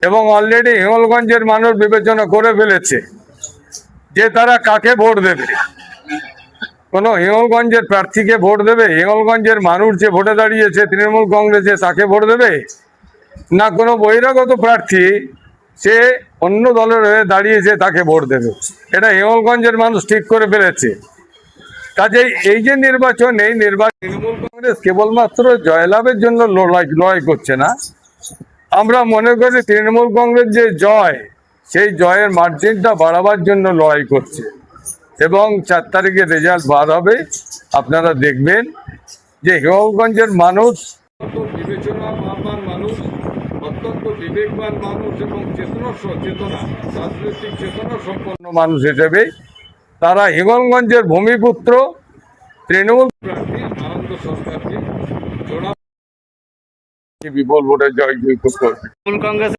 এবং অলরেডি হিঙ্গলগঞ্জের মানুষ বিবেচনা করে ফেলেছে যে তারা কাকে ভোট দেবে। কোনো হিঙ্গলগঞ্জের প্রার্থীকে ভোট দেবে, হিঙ্গলগঞ্জের মানুষ যে ভোটে দাঁড়িয়েছে তৃণমূল কংগ্রেসে তাকে ভোট দেবে, না কোনো বহিরাগত প্রার্থী সে অন্য দলের হয়ে দাঁড়িয়েছে তাকে ভোট দেবে। এটা হিঙ্গলগঞ্জের মানুষ ঠিক করে ফেলেছে। কাজেই এই যে নির্বাচন, এই নির্বাচন তৃণমূল কংগ্রেস কেবলমাত্র জয়লাভের জন্য লড়াই করছে না। আমরা মনে করি তৃণমূল কংগ্রেস যে জয়, সেই জয়ের মার্জিনটা বাড়াবার জন্য লড়াই করছে। এবং 4 তারিখে রেজাল্ট বার হবে, আপনারা দেখবেন যে হিঙ্গলগঞ্জের মানুষ বিবেচনাবান মানুষ, অত্যন্ত বিবেকবান মানুষ এবং রাজনৈতিক চেতনা সম্পন্ন মানুষ হিসেবে তারা হিঙ্গলগঞ্জের ভূমিপুত্র তৃণমূল প্রার্থী আনন্দ সরকারকে বিপুল ভোটে জয়যুক্ত করবে।